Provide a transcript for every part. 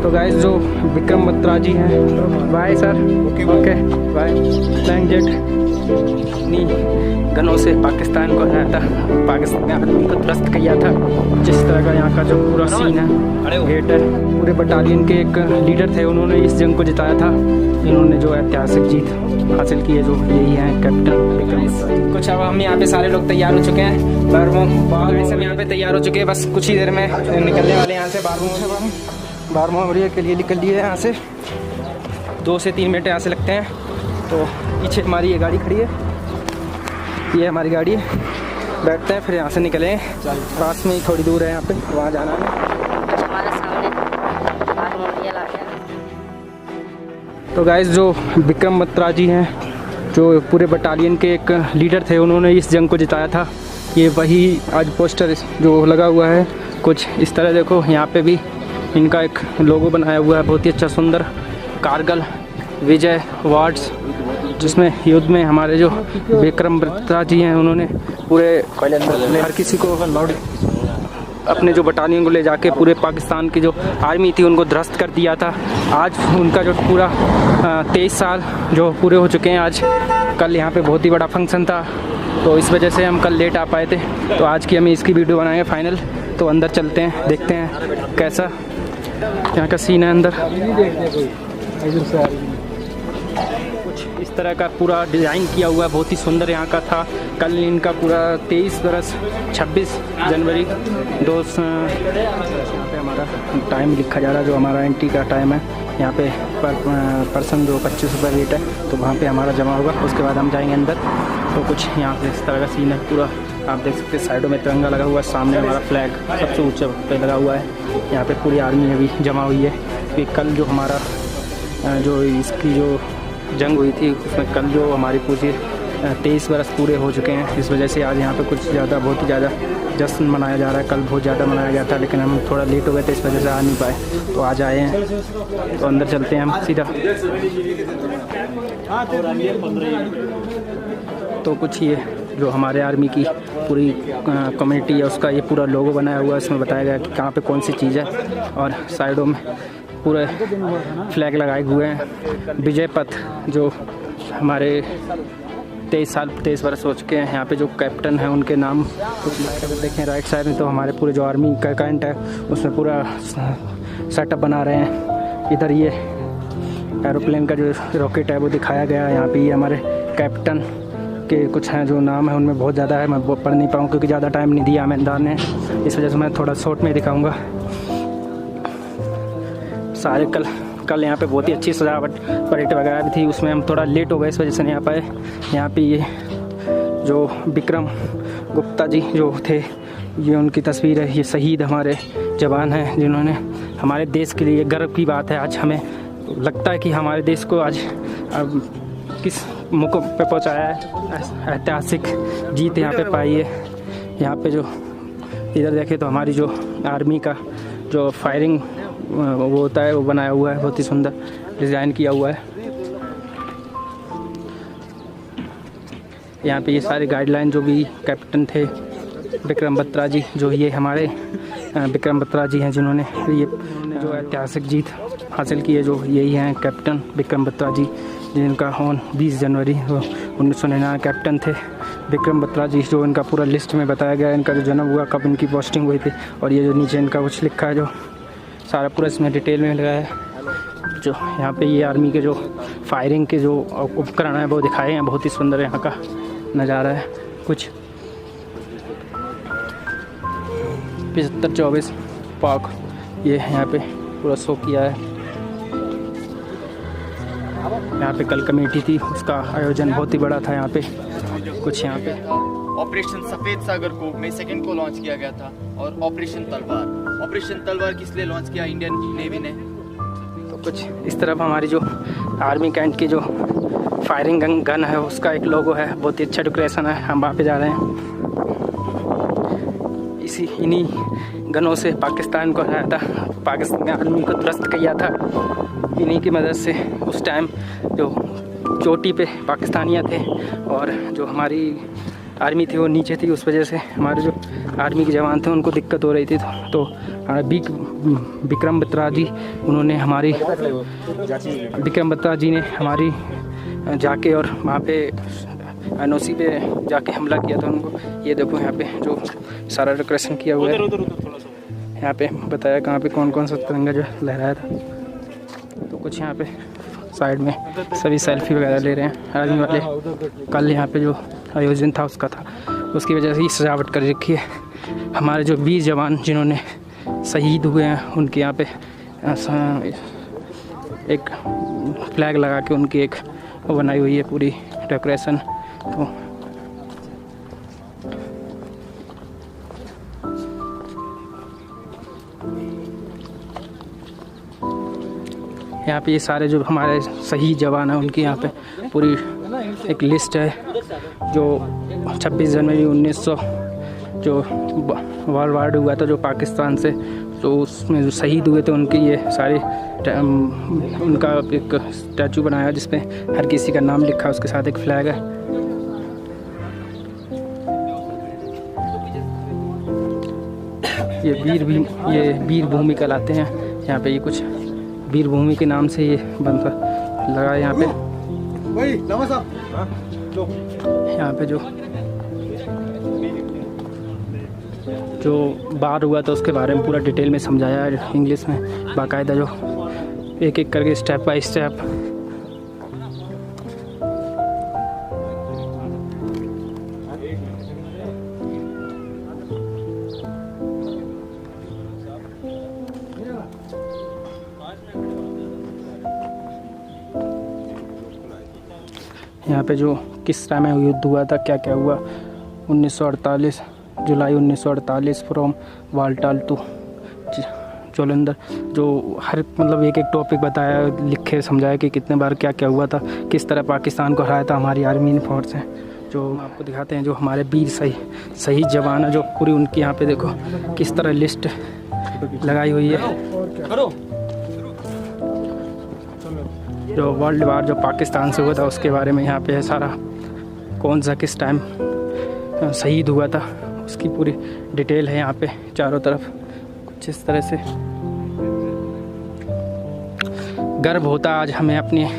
तो गाइस जो विक्रम बत्रा जी हैं, bye sir, okay bye. Flying jet अपनी गनों से पाकिस्तान को हराया था, पाकिस्तान आर्मी को ध्वस्त किया था। जिस तरह का यहाँ का जो पूरा सीन है, गेट है, पूरे बटालियन के एक लीडर थे, उन्होंने इस जंग को जिताया था। इन्होंने जो ऐतिहासिक जीत हासिल की है, जो यही है कैप्टन विक्रम। कुछ अब हम यहाँ पे सारे लोग तैयार हो चुके हैं, सब यहाँ पे तैयार हो चुके हैं, बस कुछ ही देर में निकलने वाले यहाँ से। 12वां ओवरिया के लिए निकल लिए यहाँ से। 2 से 3 मिनट यहाँ से लगते हैं। तो पीछे हमारी ये गाड़ी खड़ी है, ये हमारी गाड़ी है, बैठते हैं फिर यहाँ से निकलें। पास में ही थोड़ी दूर है यहाँ पे, वहाँ जाना है। हमारे सामने तो गाइस जो विक्रम बत्रा जी हैं, जो पूरे बटालियन के एक लीडर थे, उन्होंने इस जंग को जिताया था। ये वही आज पोस्टर जो लगा हुआ है कुछ इस तरह, देखो यहाँ पे भी इनका एक लोगो बनाया हुआ है, बहुत ही अच्छा सुंदर। कारगिल विजय अवार्ड्स, जिसमें युद्ध में हमारे जो विक्रम बत्रा जी हैं, उन्होंने पूरे हर किसी को अपने जो बटालियन को ले जाके पूरे पाकिस्तान की जो आर्मी थी उनको ध्वस्त कर दिया था। आज उनका जो पूरा 23 साल जो पूरे हो चुके हैं। आज कल यहाँ पे बहुत ही बड़ा फंक्शन था, तो इस वजह से हम कल लेट आ पाए थे। तो आज की हमें इसकी वीडियो बनाएंगे फाइनल। तो अंदर चलते हैं, देखते हैं कैसा यहाँ का सीन है अंदर। कुछ इस तरह का पूरा डिज़ाइन किया हुआ है, बहुत ही सुंदर यहाँ का था। कल इनका पूरा 23 बरस 26 जनवरी 2 यहाँ पे हमारा टाइम लिखा जा रहा है, जो हमारा एंट्री का टाइम है। यहाँ पे पर पर्सन जो 25 रुपये रेट है, तो वहाँ पे हमारा जमा होगा। उसके बाद हम जाएंगे अंदर। तो कुछ यहाँ पे इस तरह का सीन है पूरा, आप देख सकते हैं। साइडों में तिरंगा लगा हुआ है, सामने हमारा फ्लैग सबसे ऊंचे पे लगा हुआ है। यहाँ पे पूरी आर्मी अभी जमा हुई है। कि कल जो हमारा जो इसकी जो जंग हुई थी, उसमें कल जो हमारी पूरी 23 बरस पूरे हो चुके हैं। इस वजह से आज यहाँ पे कुछ ज़्यादा, बहुत ही ज़्यादा जश्न मनाया जा रहा है। कल बहुत ज़्यादा मनाया गया था, लेकिन हम थोड़ा लेट हो गए थे, इस वजह से आ नहीं पाए। तो आज आए हैं, तो अंदर चलते हैं हम सीधा। तो कुछ ये जो हमारे आर्मी की पूरी कम्युनिटी है, उसका ये पूरा लोगो बनाया हुआ है। इसमें बताया गया कि कहाँ पे कौन सी चीज़ है, और साइडों में पूरे फ्लैग लगाए हुए हैं। विजय पथ जो हमारे 23 बरस हो चुके हैं, यहाँ पे जो कैप्टन हैं उनके नाम कुछ देखें। राइट साइड में तो हमारे पूरे जो आर्मी का कैंट है, उसमें पूरा सेटअप बना रहे हैं। इधर ये एरोप्लेन का जो रॉकेट है वो दिखाया गया है। यहाँ पे ये हमारे कैप्टन के कुछ हैं जो नाम है, उनमें बहुत ज़्यादा है, मैं वो पढ़ नहीं पाऊँ क्योंकि ज़्यादा टाइम नहीं दिया मैदान ने। इस वजह से मैं थोड़ा शॉर्ट में दिखाऊँगा। सारे कल यहाँ पे बहुत ही अच्छी सजावट परेड वगैरह भी थी, उसमें हम थोड़ा लेट हो गए, इस वजह से नहीं आ पाए। यहाँ पे ये जो विक्रम गुप्ता जी जो थे, ये उनकी तस्वीर है। ये शहीद हमारे जवान हैं, जिन्होंने हमारे देश के लिए गर्व की बात है। आज हमें लगता है कि हमारे देश को आज किस मौके पे पहुँचाया है, ऐतिहासिक जीत यहाँ पे पाई है। यहाँ पे जो इधर देखें तो हमारी जो आर्मी का जो फायरिंग वो होता है, वो बनाया हुआ है, बहुत ही सुंदर डिज़ाइन किया हुआ है। यहाँ पे ये सारे गाइडलाइन जो भी कैप्टन थे विक्रम बत्रा जी, जो ये हमारे विक्रम बत्रा जी हैं, जिन्होंने ये जो ऐतिहासिक जीत हासिल की है, जो यही हैं कैप्टन विक्रम बत्रा जी, जिनका 20 जनवरी 1999 कैप्टन थे विक्रम बत्रा जी। जो इनका पूरा लिस्ट में बताया गया है, इनका जो जन्म हुआ, कब इनकी पोस्टिंग हुई थी, और ये जो नीचे इनका कुछ लिखा है, जो सारा पूरा इसमें डिटेल में लगा है। जो यहाँ पे ये आर्मी के जो फायरिंग के जो उपकरण हैं वो दिखाए हैं, बहुत ही सुंदर यहाँ का नज़ारा है। कुछ 75-24 पाक ये यहाँ पे पूरा शो किया है। यहाँ पे कल कमेटी थी, उसका आयोजन बहुत ही बड़ा था। यहाँ पे कुछ यहाँ पे ऑपरेशन सफ़ेद सागर को मई 2 को लॉन्च किया गया था, और ऑपरेशन तलवार किस लिए लॉन्च किया इंडियन नेवी ने। तो कुछ इस तरफ हमारी जो आर्मी कैंट की जो फायरिंग गन है, उसका एक लोगो है, बहुत ही अच्छा डेकोरेशन है। हम वहाँ पे जा रहे हैं। इन्हीं गनों से पाकिस्तान को हराया था, पाकिस्तान आर्मी को ध्वस्त किया था। इन्हीं की मदद से उस टाइम जो चोटी पे पाकिस्तानियाँ थे, और जो हमारी आर्मी थी वो नीचे थी, उस वजह से हमारे जो आर्मी के जवान थे उनको दिक्कत हो रही थी। तो विक्रम बत्रा जी उन्होंने हमारी विक्रम बत्रा जी ने हमारी जाके और वहाँ पे NOC पे जाके हमला किया था उनको। ये देखो यहाँ पे जो सारा डेकोरेशन किया हुआ है, यहाँ पे बताया कहाँ पे कौन कौन सा तिरंगा जो लहराया था। तो कुछ यहाँ पे साइड में सभी सेल्फी वगैरह ले रहे हैं आर्मी वाले। कल यहाँ पे जो आयोजन था उसका था, उसकी वजह से ही सजावट कर रखी है। हमारे जो वीर जवान जिन्होंने शहीद हुए हैं उनके यहाँ पे एक फ्लैग लगा के उनकी एक वो बनाई हुई है पूरी डेकोरेशन। तो यहाँ पे ये सारे जो हमारे शहीद जवान हैं उनकी यहाँ पे पूरी एक लिस्ट है। जो 26 जनवरी 1900 जो वार हुआ था जो पाकिस्तान से, तो उसमें जो शहीद हुए थे उनकी ये सारी उनका एक स्टैचू बनाया जिसपे हर किसी का नाम लिखा है, उसके साथ एक फ्लैग है। ये वीर भूमि कहलाते हैं। यहाँ पे ये कुछ वीर भूमि के नाम से ये बनता लगा है यहाँ पे। यहाँ पे जो बार हुआ था उसके बारे में पूरा डिटेल में समझाया है इंग्लिश में बाकायदा, जो एक एक करके स्टेप बाय स्टेप। यहाँ पे जो किस टाइम में युद्ध हुआ था, क्या क्या हुआ, 1948 जुलाई 1948 फ्रॉम वालटाल टू जोलंधर, जो हर मतलब एक एक टॉपिक बताया, लिखे समझाया कि कितने बार क्या क्या हुआ था, किस तरह पाकिस्तान को हराया था हमारी आर्मी ने फोर्स है। जो आपको दिखाते हैं जो हमारे वीर शहीद जवान है, जो पूरी उनकी यहाँ पे देखो किस तरह लिस्ट लगाई हुई है। जो वर्ल्ड वार जो पाकिस्तान से हुआ था उसके बारे में यहाँ पे है सारा, कौन सा किस टाइम शहीद हुआ था उसकी पूरी डिटेल है यहाँ पे चारों तरफ। कुछ इस तरह से गर्व होता आज हमें अपने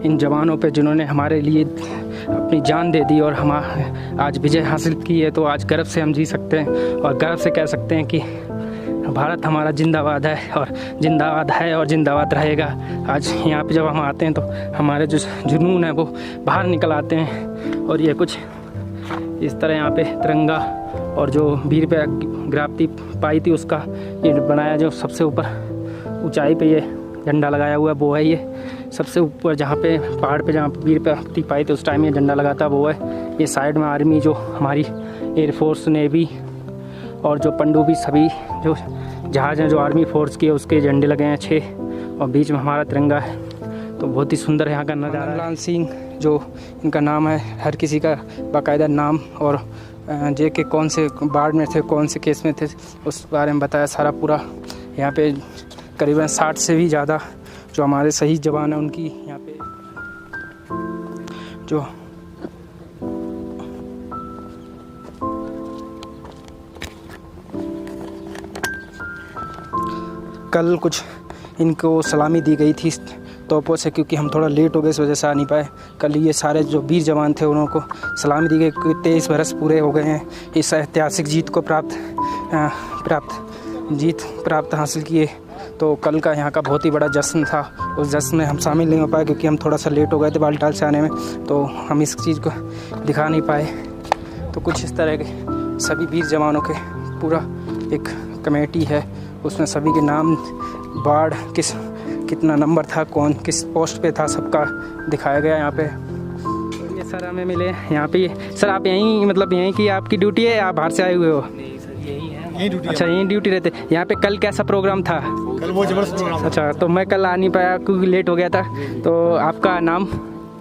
इन जवानों पे जिन्होंने हमारे लिए अपनी जान दे दी और हम आज विजय हासिल की है। तो आज गर्व से हम जी सकते हैं और गर्व से कह सकते हैं कि भारत हमारा जिंदाबाद है और जिंदाबाद रहेगा। आज यहाँ पे जब हम आते हैं तो हमारे जो जुनून है वो बाहर निकल आते हैं। और ये कुछ इस तरह यहाँ पे तिरंगा और जो वीर पे गिरफ्तारी पाई थी उसका ये बनाया, जो सबसे ऊपर ऊंचाई पे ये झंडा लगाया हुआ है वो है। ये सबसे ऊपर जहाँ पे पहाड़ पे जहाँ वीर पे गिरफ्तारी पाई थी उस टाइम ये झंडा लगा था वो है। ये साइड में आर्मी जो हमारी एयरफोर्स नेवी और जो पनडुब्बी सभी जो जहाज़ हैं जो आर्मी फोर्स के उसके झंडे लगे हैं 6 और बीच में हमारा तिरंगा है। तो बहुत ही सुंदर यहाँ का नज़ारा। लाल सिंह जो इनका नाम है, हर किसी का बाकायदा नाम और जे के कौन से बाढ़ में थे, कौन से केस में थे, उस बारे में बताया सारा पूरा। यहाँ पे करीबन 60 से भी ज़्यादा जो हमारे शहीद जवान हैं उनकी यहाँ पे जो कल कुछ इनको सलामी दी गई थी तोपों से, क्योंकि हम थोड़ा लेट हो गए इस वजह से आ नहीं पाए। कल ये सारे जो वीर जवान थे उनको सलामी दी गई। 23 बरस पूरे हो गए हैं इस ऐतिहासिक जीत को प्राप्त हासिल किए। तो कल का यहाँ का बहुत ही बड़ा जश्न था। उस जश्न में हम शामिल नहीं हो पाए क्योंकि हम थोड़ा सा लेट हो गए थे बालटाल से आने में, तो हम इस चीज़ को दिखा नहीं पाए। तो कुछ इस तरह के सभी वीर जवानों के पूरा एक कमेटी है, उसमें सभी के नाम, वार्ड कितना नंबर था, कौन किस पोस्ट पे था, सबका दिखाया गया यहाँ पे। ये सर हमें मिले यहाँ पे। सर आप यहीं की आपकी ड्यूटी है, आप बाहर से आए हुए हो? नहीं सर यही ड्यूटी। अच्छा यहीं ड्यूटी रहते। यहाँ पे कल कैसा प्रोग्राम था? कल बहुत जबरदस्त प्रोग्राम। अच्छा तो मैं कल आ नहीं पाया क्योंकि लेट हो गया था। तो आपका नाम?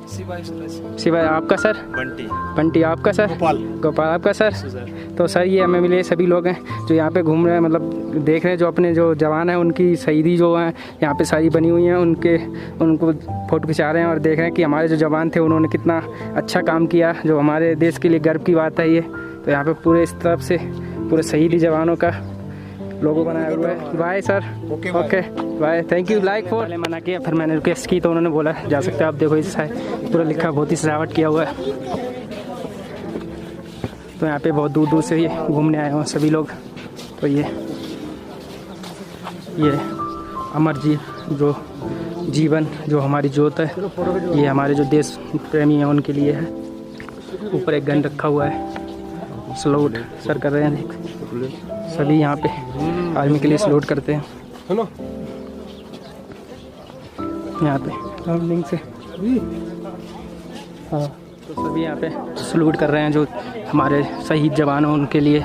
शिवा आपका सर? बंटी आपका सर? गोपाल आपका सर? तो सर ये हमें मिले सभी लोग हैं जो यहाँ पे घूम रहे हैं, मतलब देख रहे हैं जो अपने जो जवान हैं उनकी शहीदी जो है यहाँ पे सारी बनी हुई हैं, उनको फ़ोटो खिंचा रहे हैं और देख रहे हैं कि हमारे जो जवान थे उन्होंने कितना अच्छा काम किया, जो हमारे देश के लिए गर्व की बात है ये। तो यहाँ पे पूरे इस तरफ से पूरे शहीदी जवानों का लोगो बनाया हुआ है। Bye sir. Okay bye, thank you. Like for पहले मना किया, फिर मैंने रिक्वेस्ट की तो उन्होंने बोला जा सकते हैं। आप देखो इस साइड पूरा लिखा, बहुत ही सजावट किया हुआ है। तो यहाँ पे बहुत दूर दूर से ये घूमने आए हुए हैं सभी लोग। तो ये अमर जो जीवन जो हमारी ज्योत है, ये हमारे जो देश प्रेमी हैं उनके लिए है। ऊपर एक गन रखा हुआ है, सलूट सर कर रहे हैं। देख सभी यहाँ पे आर्मी के लिए सलूट करते हैं यहाँ पे राउंडिंग से। हाँ, तो सभी यहाँ पे सलूट कर रहे हैं जो हमारे शहीद जवान हैं उनके लिए।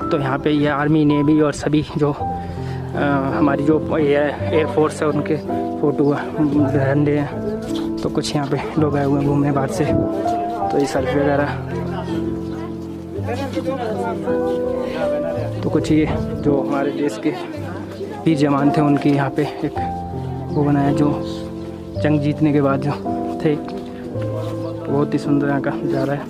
तो यहाँ पे ये आर्मी, नेवी और सभी जो हमारी जो एयरफोर्स है उनके फ़ोटो झंडे हैं। तो कुछ यहाँ पे लोग आए हुए हैं घूमने बाहर से, तो ये सेल्फी वगैरह। तो कुछ ये जो हमारे देश के वीर जवान थे उनकी यहाँ पे एक वो बनाया जो जंग जीतने के बाद जो थे। बहुत ही सुंदर यहाँ का नज़ारा है।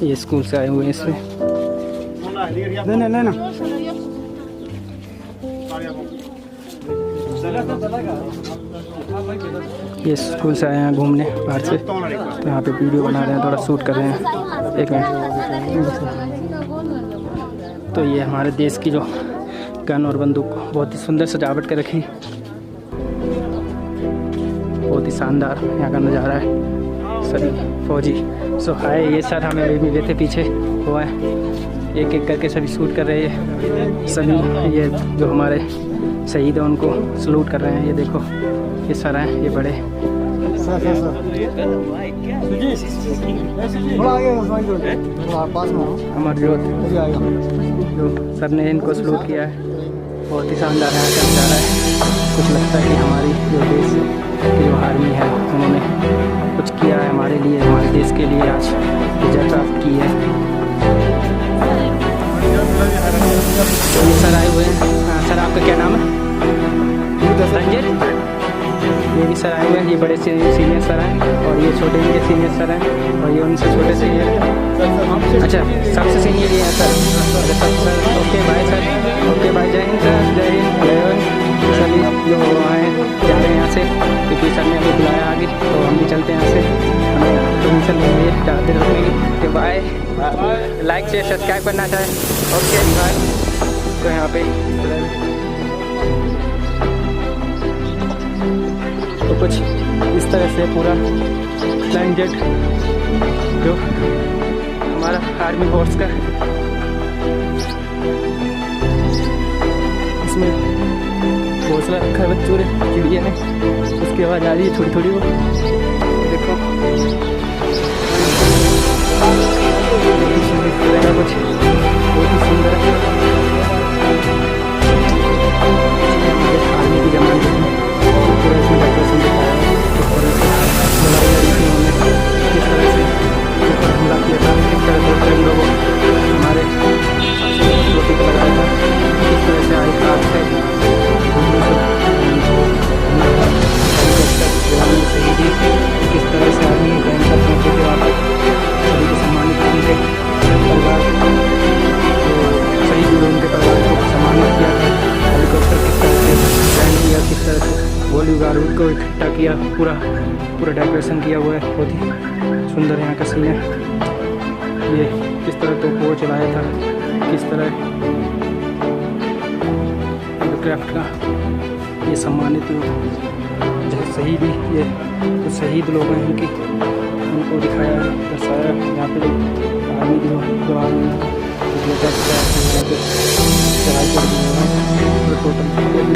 ये स्कूल से आए हुए हैं इसमें। लेना ये स्कूल से आए हैं घूमने बाहर से, तो यहाँ पे वीडियो बना रहे हैं, थोड़ा शूट कर रहे हैं। एक मिनट। तो ये हमारे देश की जो गन और बंदूक बहुत ही सुंदर सजावट कर रखी, बहुत ही शानदार यहाँ का नज़ारा है। सभी फौजी सो हाय, ये सर हमें भी मिले थे पीछे, वो है एक एक करके सभी शूट कर रहे हैं। सभी ये जो हमारे शहीद हैं उनको सलूट कर रहे हैं। ये देखो ये सर हैं, ये बड़े अमरजोत जो सर ने इनको सलूट किया है। बहुत ही शानदार है क्या नज़ारा है। कुछ लगता है कि हमारी जो देश की जो आर्मी है उन्होंने कुछ किया है हमारे लिए, हमारे देश के लिए आज विजय प्राप्त की है। तो ये सर आए हुए हैं। सर आपका क्या नाम है? रंजित। ये भी सर आए हुए हैं, ये बड़े सीनियर सर हैं और ये छोटे भी सीनियर सर हैं और ये उनसे छोटे सीनियर। अच्छा, सबसे सीनियर ये है sir. Okay bye sir. Okay bye, जय हिंद सर। जय हिंद। सभी जो आए जा रहे हैं यहाँ से क्योंकि सर ने हमें बुलाया आगे, तो हम भी चलते हैं यहाँ से। हमें परमिशन मिली है, ज़्यादा देर रुकेंगे। Okay bye. Like share subscribe करना चाहें। Okay bye. तो यहाँ पे तो कुछ इस तरह से पूरा फ्लाइंग जेट जो हमारा आर्मी फोर्स का, इसमें घोंसला रखा है बच्चों ने, चिड़िया ने, उसकी आवाज़ आ रही है थोड़ी थोड़ी। वो देखो कुछ बहुत ही सुंदर है। आर्मी की जमान पूरा इसमें डेकोरेशन दिखाया है। इस तरह से बुलाई जा रही थी उन्होंने, किस तरह से हमला किया था, किस तरह से हम लोगों हमारे रोटी को लगाया था, किस तरह से आई हाथ से शहीदी, किस तरह से आर्मी बैंक का पहुँचे थे वहाँ पर सभी को सम्मानित करके परिवार शहीद हुए उनके परिवार को सम्मानित किया था। हेलीकॉप्टर किस तरह से लैंड किया, किस तरह से बॉलीवुड बारूद को इकट्ठा किया, पूरा डेकोरेशन किया हुआ है। बहुत ही सुंदर यहाँ का सीन है। ये किस तरह तो वो चलाया था, किस तरह एयरक्राफ्ट का ये सम्मानित लोग शहीदी, ये तो शहीद लोग हैं उनको दिखाया है, दर्शाया। यहाँ पे आर्मी जो जवान चढ़ाई कर दी है टोटल।